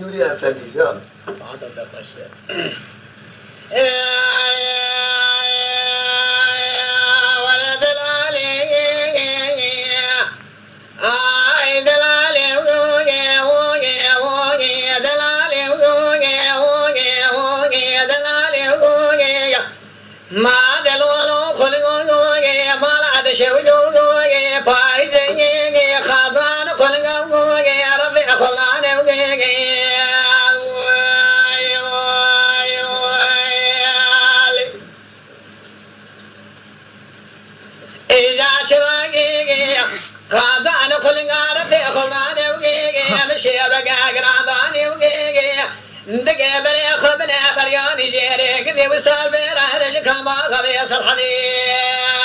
يوري أفندي جاب صعد الدقش ولد العلي دلالي دلالي ما دلولو خلقو ما لعد شوجو بايدي خازان خلقو ربي خلاني إذا شراقي خازان خلقا ربي خلاني مشي بقى قراداني دقي بني خبني برياني جيري كذي وسال بيره كما غبيس الحديد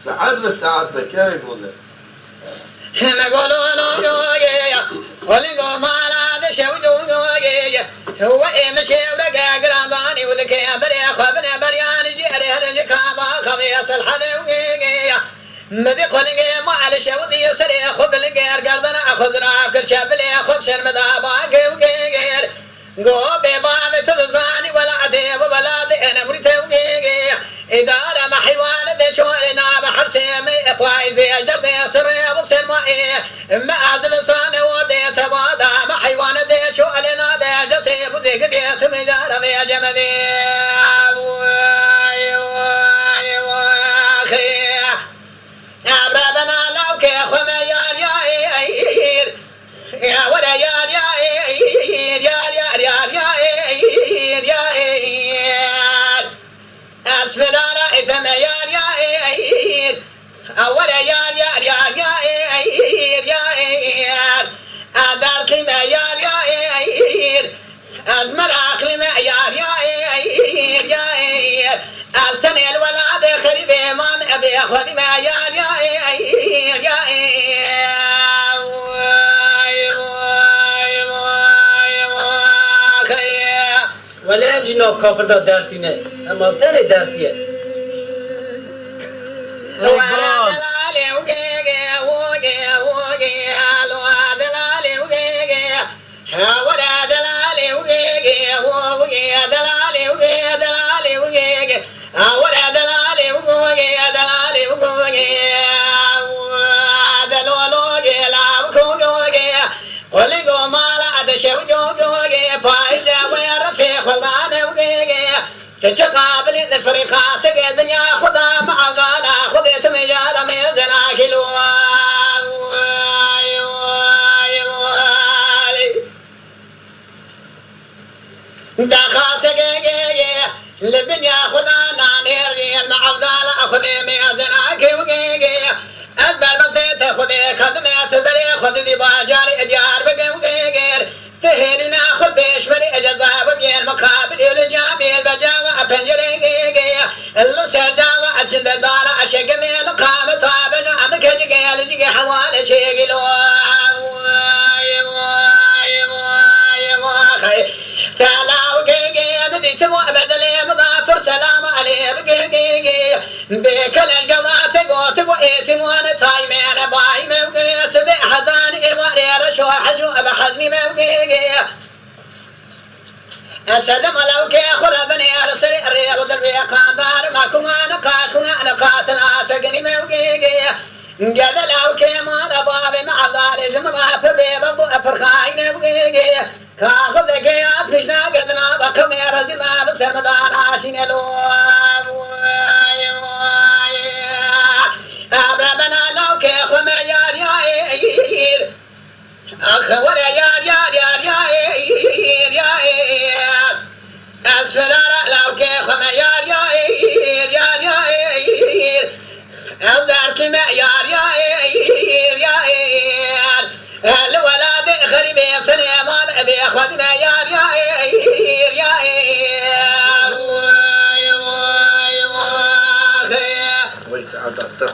ساعات بالساعات كيف يقول لك؟ هم يقولون ولقوا ما لا دشوا هو يمشي ورقا قراباني وذكي بري خبني برياني جيري كما غبيس الحديد مدي خلقي ما على شودي يسري خب الغير قردنا خضرا كرشبلي خب شرمدا باقي وغير قو بباب تزاني ولا عدي ولا دين مريته وغير إدارة ما حيوان ذي شوالنا بحر سيمي إخواي ذي أجدر ذي سري وصير مائي ما أعزل صاني وذي تبادا ما حيوان ذي شوالنا ذي جسيب وذي قديت مجار ذي جمدي يا ولا يا أسفل إثم يا أولا يا أدار كلمة يا أزمر عقل ما يا أستني الولاد خريب إمام أبي أخذ ما يا ولی جناب کافر دا درتی نه اما تری درتیه تقابل الفريقة سقي الدنيا خذها مع غالا خذت مجال ميزنا كيلو دخا سقي لبنيا خذها نانير مع غالا خذ ميزنا كيلو أزبر بطيت خذي خدمات دري خذ باجاري أجار بقير تهرنا خذ بيشمري أجزاء بقير مقابل الجامي البجاوة بنجري اللسر جاوة أجد دارة أشقمي لقام طابنا عمك جيجي حوالي شيقلو تلاو جيجي بدي تمو بدلي مضافر سلام عليه بجيجي بكل الجوات قوت وإيتم وانا تايمين باي موقي سبع حزاني الوارير شو حجو بحزني موقي السدم لو كي خربني أرسل الرياض الرياض قادر ما كنا نقاش كنا نقاتل أسقني موقي قال لو كي ما لباب مع ذلك جمع فريب فرخاين موقي كاخذ كي أفرشنا قدنا بكم يرزنا بسر مدار عاشين لو أبرمنا لو كي خم يا أخ ولا